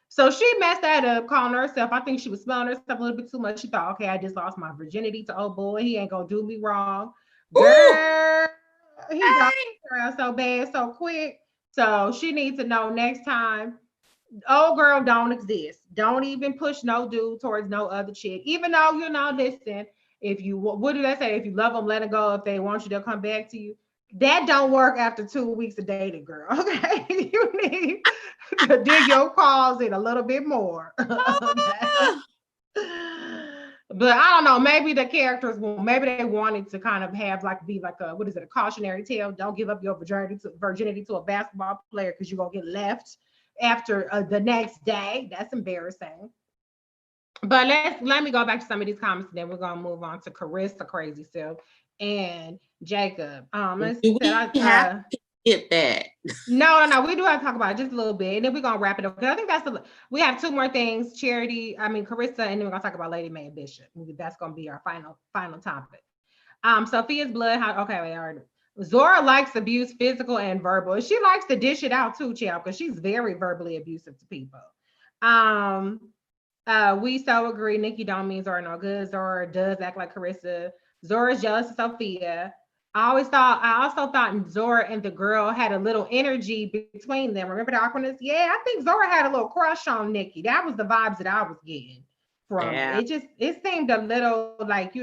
So she messed that up, calling herself. I think she was smelling herself a little bit too much. She thought, okay, I just lost my virginity to oh boy. He ain't gonna do me wrong. Ooh, Girl, he got hey, her so bad, so quick. So she needs to know next time. Oh, girl, don't exist. Don't even push no dude towards no other chick. Even though listen. If you what do they say? If you love them, let it go. If they want you, they'll come back to you. That don't work after 2 weeks of dating, girl. Okay, you need to dig your claws in a little bit more. Okay. ah, But I don't know. Maybe the characters, maybe they wanted to kind of have like be like a what is it, a cautionary tale? Don't give up your virginity to a basketball player because you're gonna get left after the next day. That's embarrassing. But let me go back to some of these comments, and then we're gonna move on to Karissa crazy self and Jacob. Let's do say we have to get that? no. We do have to talk about it just a little bit, and then we're gonna wrap it up. Because I think we have two more things: Charity. I mean Carissa, and then we're gonna talk about Lady May and Bishop. That's gonna be our final topic. Sophia's blood. Okay, wait, already. Zora likes abuse, physical and verbal. She likes to dish it out too, child, because she's very verbally abusive to people. Um, we so agree. Nikki don't mean Zora no good. Zora does act like Carissa. Zora's jealous of Sophia. I also thought Zora and the girl had a little energy between them. Remember the awkwardness? Yeah, I think Zora had a little crush on Nikki. That was the vibes that I was getting from it. Yeah. It seemed a little like,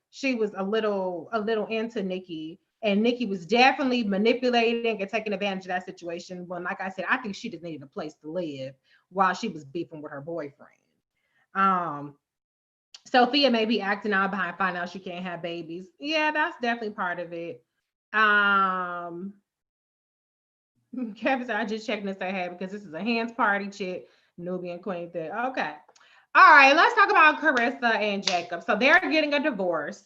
she was a little into Nikki. And Nikki was definitely manipulating and taking advantage of that situation. When, like I said, I think she just needed a place to live while she was beefing with her boyfriend. Um, Sophia may be acting out behind, finding out she can't have babies. Yeah, that's definitely part of it. Um, Kevin said, I just checking to say hey because this is a hands party chick, Nubian Queen thing. Okay. All right, let's talk about Carissa and Jacob. So they're getting a divorce.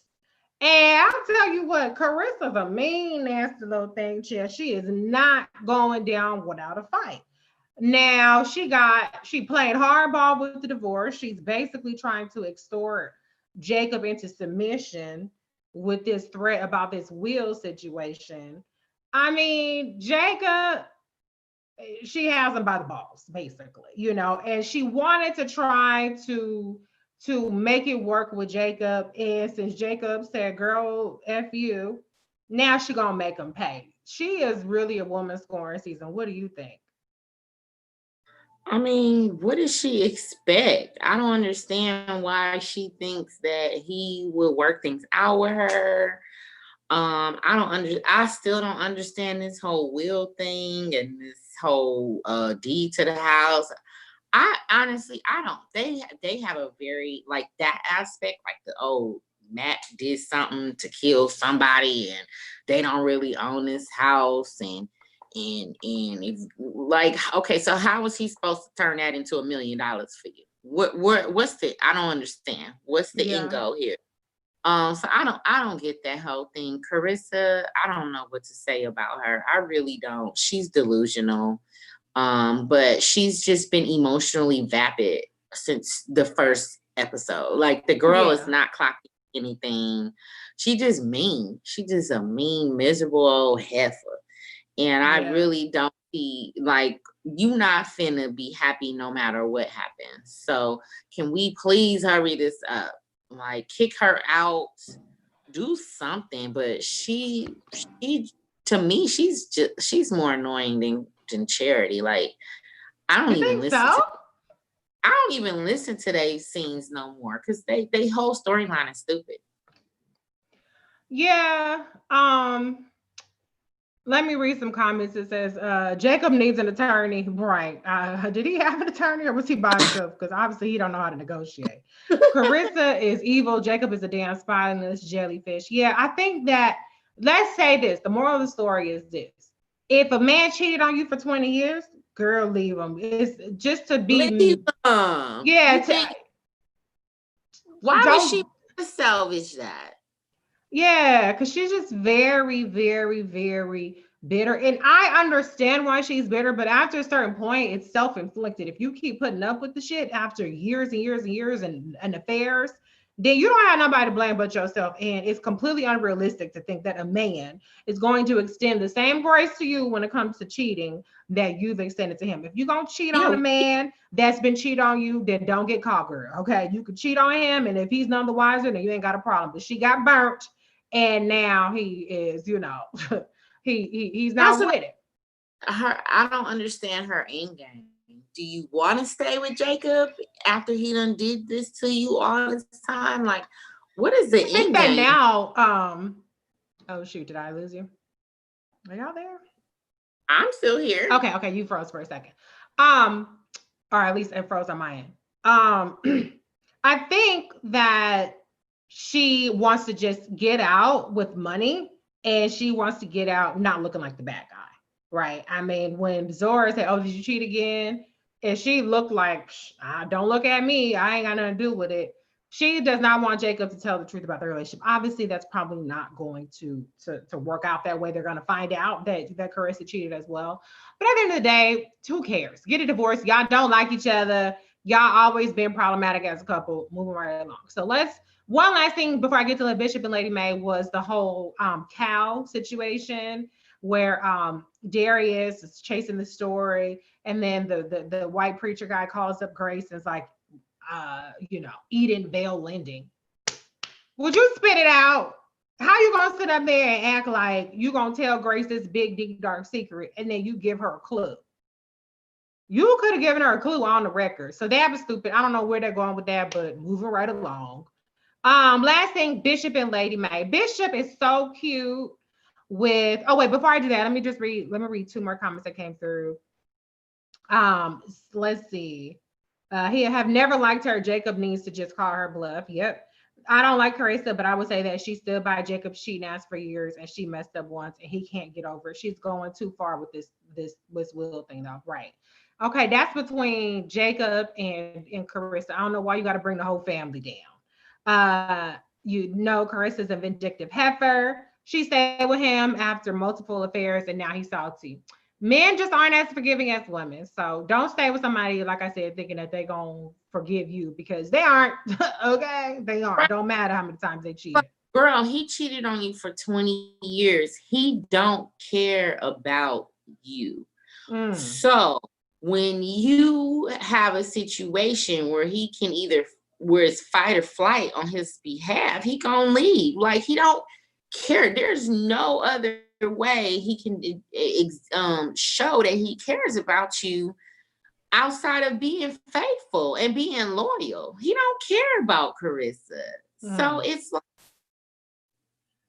And I'll tell you what, Carissa's a mean, nasty little thing, chick. She is not going down without a fight. Now she played hardball with the divorce. She's basically trying to extort Jacob into submission with this threat about this will situation. I mean, Jacob, she has him by the balls, basically, and she wanted to try to make it work with Jacob. And since Jacob said, girl, F you, now she gonna make him pay. She is really a woman scoring season. What do you think? I mean, what does she expect? I don't understand why she thinks that he will work things out with her. I still don't understand this whole will thing and this whole deed to the house. I honestly I don't they have a very like that aspect, like the Matt did something to kill somebody and they don't really own this house and if, like, okay, so how was he supposed to turn that into $1 million for you? What's the, I don't understand. What's the end goal here? So I don't get that whole thing. Karissa, I don't know what to say about her. I really don't. She's delusional. But she's just been emotionally vapid since the first episode. Like, the girl is not clocking anything. She just mean. She just a mean, miserable old heifer. And I really don't see, like, you not finna be happy no matter what happens. So can we please hurry this up? Like, kick her out, do something. But she to me, she's more annoying than Charity. Like, I don't even listen to their scenes no more because they whole storyline is stupid. Yeah. Let me read some comments. It says, Jacob needs an attorney. Right. Did he have an attorney or was he by himself? Because obviously he don't know how to negotiate. Karissa is evil. Jacob is a damn spineless jellyfish. Yeah, I think that, let's say this. The moral of the story is this. If a man cheated on you for 20 years, girl, leave him. It's just to be... Leave him. Yeah. Why would she salvage that? Yeah, because she's just very, very, very bitter. And I understand why she's bitter, but after a certain point, it's self-inflicted. If you keep putting up with the shit after years and years and years and affairs, then you don't have nobody to blame but yourself. And it's completely unrealistic to think that a man is going to extend the same grace to you when it comes to cheating that you've extended to him. If you're going to cheat on a man that's been cheated on you, then don't get caught, girl. Okay, you could cheat on him, and if he's none the wiser, then you ain't got a problem. But she got burnt. And now he is, he's not with it. I don't understand her end game. Do you want to stay with Jacob after he done did this to you all this time? Like, what is the end game? Now, oh shoot, did I lose you? Are y'all there? I'm still here. Okay, you froze for a second. Or at least it froze on my end. I think that she wants to just get out with money, and she wants to get out not looking like the bad guy, right? I mean, when Zora said, "Oh, did you cheat again?" and she looked like, "Don't look at me. I ain't got nothing to do with it." She does not want Jacob to tell the truth about the relationship. Obviously, that's probably not going to work out that way. They're going to find out that Karissa cheated as well. But at the end of the day, who cares? Get a divorce. Y'all don't like each other. Y'all always been problematic as a couple. Moving right along. So one last thing before I get to the Bishop and Lady Mae was the whole cow situation where Darius is chasing the story, and then the white preacher guy calls up Grace and is like, Eden Vale Lending. Would you spit it out? How you gonna sit up there and act like you gonna tell Grace this big, deep, dark secret, and then you give her a clue? You could have given her a clue on the record. So that was stupid. I don't know where they're going with that, but moving right along. Last thing, Bishop and Lady Mae. Bishop is so cute with, before I do that, let me read two more comments that came through. Let's see. He have never liked her. Jacob needs to just call her bluff. Yep. I don't like Karissa, but I would say that she stood by Jacob's cheating ass for years, and she messed up once, and he can't get over it. She's going too far with this Will thing, though. Right. Okay, that's between Jacob and Karissa. I don't know why you got to bring the whole family down. Carissa's a vindictive heifer. She stayed with him after multiple affairs, and now he's salty. Men just aren't as forgiving as women. So don't stay with somebody, like I said, thinking that they're going to forgive you, because they aren't. Okay? They aren't. Right. Don't matter how many times they cheated. Girl, he cheated on you for 20 years. He don't care about you. So when you have a situation where he can where it's fight or flight on his behalf, he gonna leave. Like, he don't care. There's no other way he can show that he cares about you outside of being faithful and being loyal. He don't care about Karissa. So it's like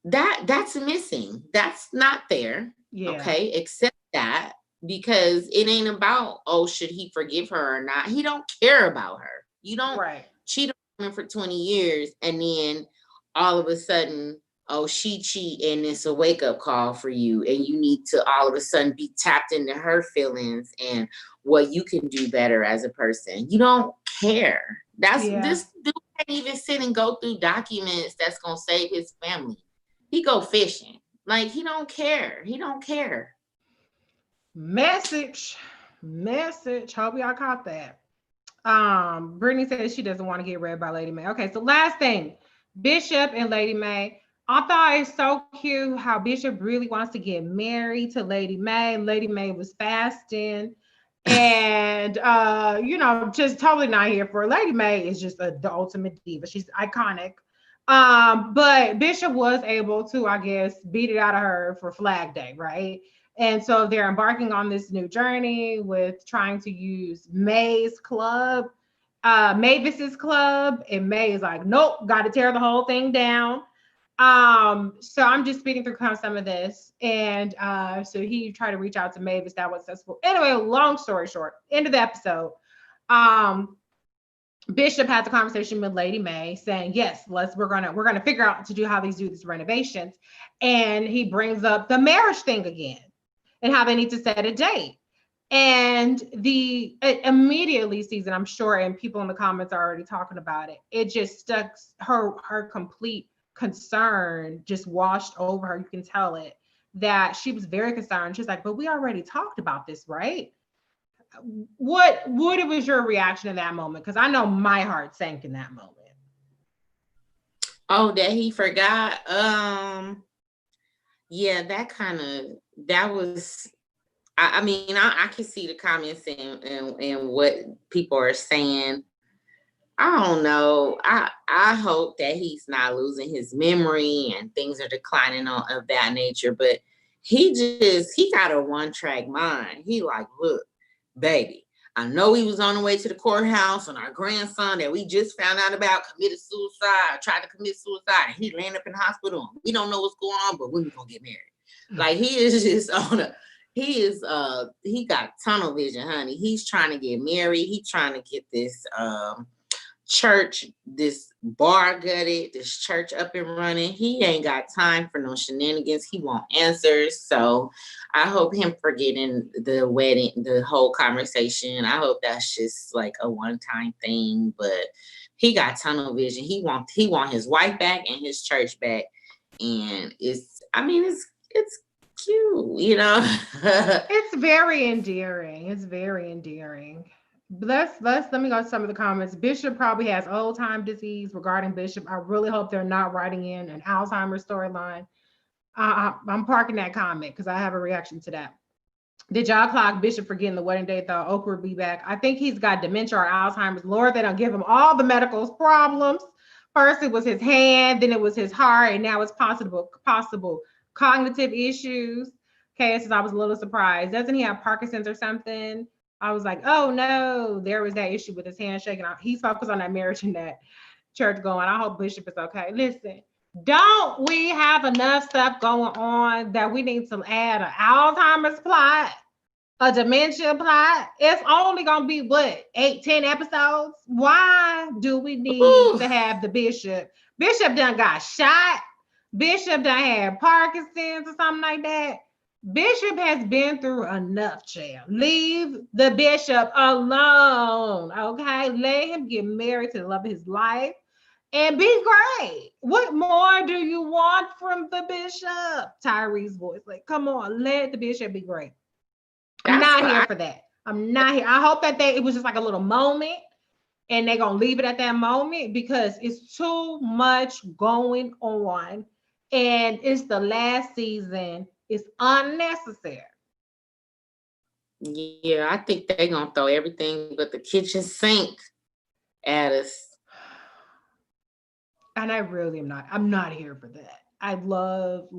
that's missing. That's not there. Yeah. Okay, accept that, because it ain't about, should he forgive her or not. He don't care about her. You don't cheat on him for 20 years and then all of a sudden, oh, she cheat and it's a wake up call for you. And you need to all of a sudden be tapped into her feelings and what you can do better as a person. You don't care. This dude can't even sit and go through documents that's going to save his family. He go fishing. Like, he don't care. He don't care. Message. Hope y'all caught that. Brittany says she doesn't want to get read by Lady May. Okay, so last thing, Bishop and Lady May. I thought it's so cute how Bishop really wants to get married to Lady May. Lady May was fasting, and just totally not here for Lady May. Is just the ultimate diva. She's iconic. But Bishop was able to, I guess, beat it out of her for Flag Day, right? And so they're embarking on this new journey with trying to use May's club, Mavis's club, and May is like, nope, got to tear the whole thing down. So I'm just speeding through kind of some of this, and so he tried to reach out to Mavis, that was successful. Anyway, long story short, end of the episode. Bishop has a conversation with Lady May saying, yes, we're gonna figure out to do how these do these renovations, and he brings up the marriage thing again and how they need to set a date. And it immediately sees, and I'm sure, and people in the comments are already talking about it, it just stuck, her complete concern just washed over her. You can tell it, that she was very concerned. She's like, but we already talked about this, right? What was your reaction in that moment? Because I know my heart sank in that moment. Oh, that he forgot. Yeah, that was, I mean, I can see the comments and what people are saying. I don't know. I hope that he's not losing his memory and things are declining of that nature. But he got a one-track mind. He like, look, baby, I know he was on the way to the courthouse and our grandson that we just found out about tried to commit suicide, and he landed up in the hospital. We don't know what's going on, but when we gonna get married? Like, he is just he got tunnel vision, honey. He's trying to get married. He's trying to get this church, this bar gutted, this church up and running. He ain't got time for no shenanigans. He want answers. So I hope him forgetting the wedding, the whole conversation. I hope that's just like a one-time thing. But he got tunnel vision. He want his wife back and his church back. And it's cute, you know. It's very endearing. Let me go to some of the comments. Bishop probably has old-time disease. Regarding Bishop, I really hope they're not writing in an Alzheimer's storyline. I'm parking that comment because I have a reaction to that. Did y'all clock Bishop for getting the wedding date though? Oprah will be back. I think he's got dementia or Alzheimer's. Lord, they don't give him all the medical problems. First it was his hand, then it was his heart, and now it's possible cognitive issues. Okay, so I was a little surprised. Doesn't he have Parkinson's or something? I was like, oh no, there was that issue with his hand shaking. He's focused on that marriage and that church going. I hope Bishop is okay. Listen, don't we have enough stuff going on that we need to add an Alzheimer's plot, a dementia plot? It's only gonna be what, 8-10 episodes? Why do we need to have the Bishop? Bishop done got shot. Bishop done had Parkinson's or something like that. Bishop has been through enough, child. Leave the Bishop alone, okay? Let him get married to the love of his life and be great. What more do you want from the Bishop? Tyree's voice, like, come on, let the Bishop be great. I'm not here for that. I'm not here. I hope that it was just like a little moment and they're going to leave it at that moment because it's too much going on and it's the last season. It's unnecessary. Yeah, I think they're going to throw everything but the kitchen sink at us. And I really I'm not here for that. I love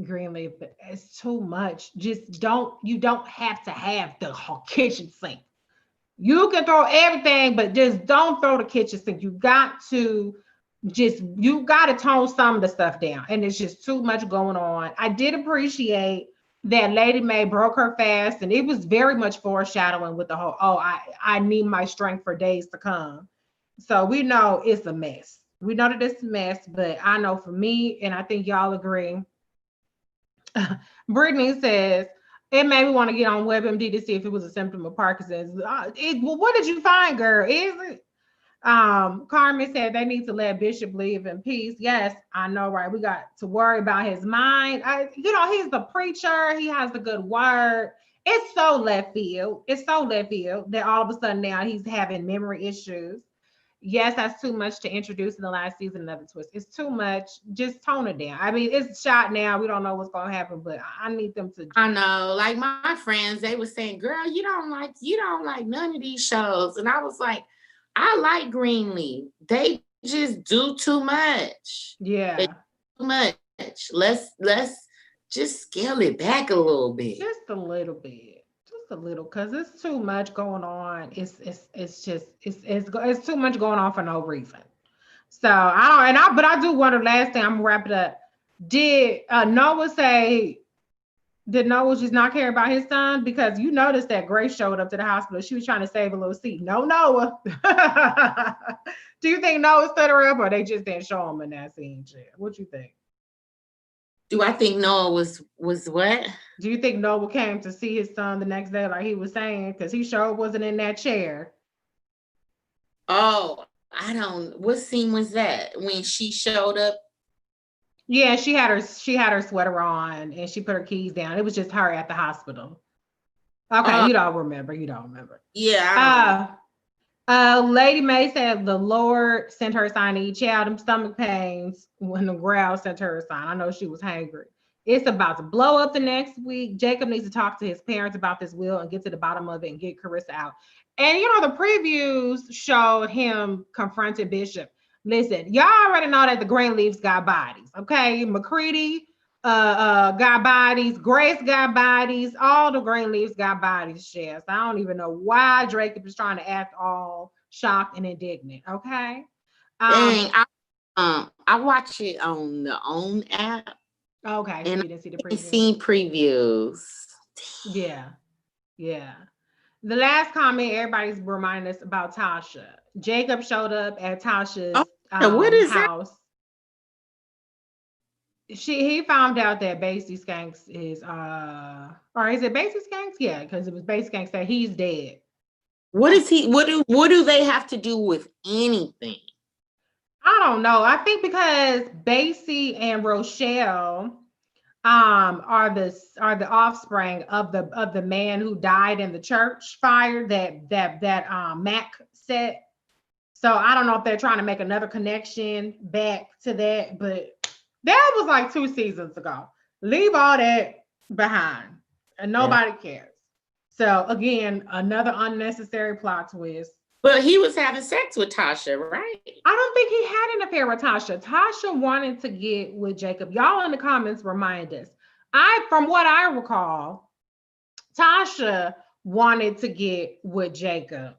Greenleaf, but it's too much. You don't have to have the whole kitchen sink. You can throw everything, but just don't throw the kitchen sink. You got to tone some of the stuff down, and it's just too much going on. I did appreciate that Lady May broke her fast, and it was very much foreshadowing with the whole, I need my strength for days to come. So we know it's a mess. We know that it's a mess, but I know for me, and I think y'all agree. Brittany says it made me want to get on WebMD to see if it was a symptom of Parkinson's. Well, what did you find, girl? Is it? Carmen said they need to let Bishop live in peace. Yes, I know, right? We got to worry about his mind. He's the preacher. He has the good word. It's so left field. It's so left field that all of a sudden now he's having memory issues. Yes, that's too much to introduce in the last season. Another twist. It's too much. Just tone it down. I mean, it's shot now. We don't know what's going to happen, but I need them to. I know, like my friends, they were saying, "Girl, you don't like none of these shows," and I was like, "I like Greenleaf. They just do too much. Yeah, they do too much. Let's just scale it back a little bit, just a little bit." A little, because it's too much going on. It's too much going on for no reason. So but I do wonder, last thing, I'm gonna wrap it up. Did Noah say, did Noah just not care about his son? Because you noticed that Grace showed up to the hospital, she was trying to save a little seat. No, Noah. Do you think Noah stood her up, or they just didn't show him in that scene? What you think? Do I think Noah was what? Do you think Noah came to see his son the next day, like he was saying? Because he sure wasn't in that chair. Oh, I don't. What scene was that? When she showed up? Yeah, she had her sweater on and she put her keys down. It was just her at the hospital. Okay, you don't remember. Yeah. Lady May said the Lord sent her a sign to eat. She had them stomach pains when the growl sent her a sign. I know she was hangry. It's about to blow up the next week. Jacob needs to talk to his parents about this will and get to the bottom of it and get Karissa out. And the previews showed him confronting Bishop. Listen, y'all already know that the Greenleafs got bodies, okay? McCready got bodies, Grace got bodies, all the Greenleafs got bodies, Chef. I don't even know why Jacob is trying to act all shocked and indignant, okay? Dang, I watch it on the OWN app. Okay, so you didn't see the previews. Seen previews. Yeah. The last comment, everybody's reminding us about Tasha. Jacob showed up at Tasha's what is house. He found out that Basie Skanks is or is it Basie Skanks? Yeah, because it was Basie Skanks that he's dead. What is he? What do they have to do with anything? I don't know. I think because Basie and Rochelle are the offspring of the man who died in the church fire that Mac set. So I don't know if they're trying to make another connection back to that, but that was like 2 seasons ago. Leave all that behind, and nobody cares. So again, another unnecessary plot twist. But he was having sex with Tasha, right? I don't think he had an affair with Tasha. Tasha wanted to get with Jacob. Y'all in the comments remind us. From what I recall, Tasha wanted to get with Jacob,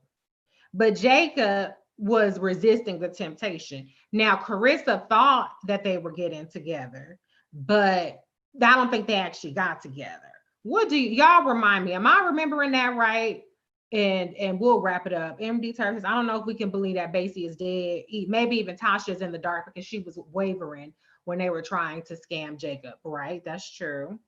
but Jacob was resisting the temptation. Now, Karissa thought that they were getting together, but I don't think they actually got together. What do y'all remind me? Am I remembering that right? And we'll wrap it up. MD Turkis, I don't know if we can believe that Basie is dead. Maybe even Tasha's in the dark because she was wavering when they were trying to scam Jacob, right? That's true.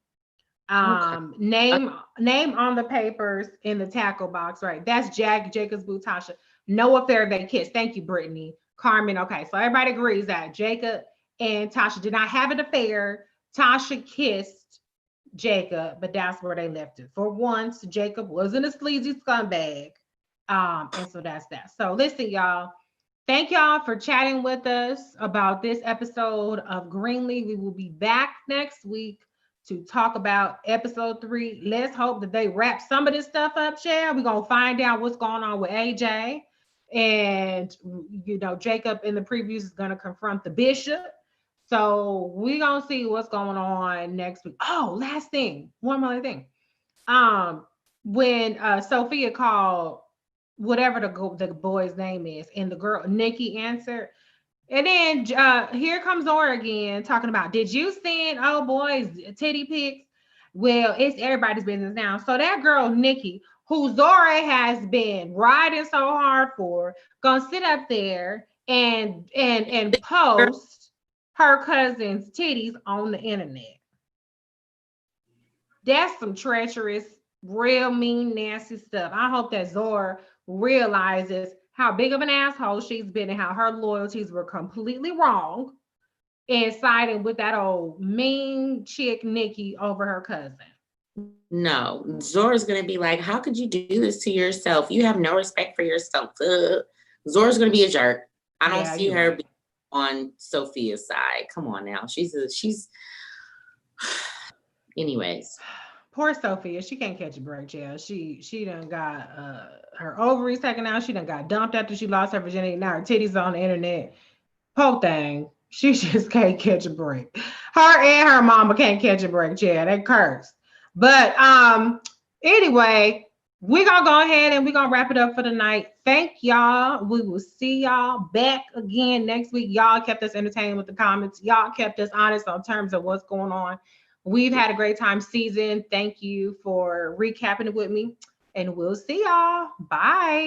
Name on the papers in the tackle box, right? That's Jacob's boo, Tasha. No affair, they kissed. Thank you, Brittany. Carmen, okay. So everybody agrees that Jacob and Tasha did not have an affair. Tasha kissed Jacob, but that's where they left it. For once, Jacob wasn't a sleazy scumbag. And so that's that. So listen, y'all. Thank y'all for chatting with us about this episode of Greenleaf. We will be back next week to talk about episode 3. Let's hope that they wrap some of this stuff up, Chad. We're going to find out what's going on with AJ. And, Jacob in the previews is going to confront the bishop. So we're going to see what's going on next week. Oh, last thing. One more thing. When Sophia called whatever the boy's name is, and the girl, Nikki, answered. And then here comes Zora again talking about, did you send old boys titty pics? Well, it's everybody's business now. So that girl, Nikki, who Zora has been riding so hard for, gonna sit up there and post her cousin's titties on the internet. That's some treacherous, real mean, nasty stuff. I hope that Zora realizes how big of an asshole she's been and how her loyalties were completely wrong in siding with that old mean chick Nikki over her cousin. No, Zora's gonna be like, how could you do this to yourself? You have no respect for yourself. Zora's gonna be a jerk. I don't see her right. on Sophia's side. Come on now. She's anyways. Poor Sophia, she can't catch a break, child. She done got her ovaries taken out. She done got dumped after she lost her virginity. Now her titties on the internet. Whole thing. She just can't catch a break. Her and her mama can't catch a break, child. They cursed. But anyway, we're gonna go ahead and we're gonna wrap it up for the night. Thank y'all. We will see y'all back again next week. Y'all kept us entertained with the comments. Y'all kept us honest on terms of what's going on. We've had a great time season. Thank you for recapping it with me. And we'll see y'all. Bye.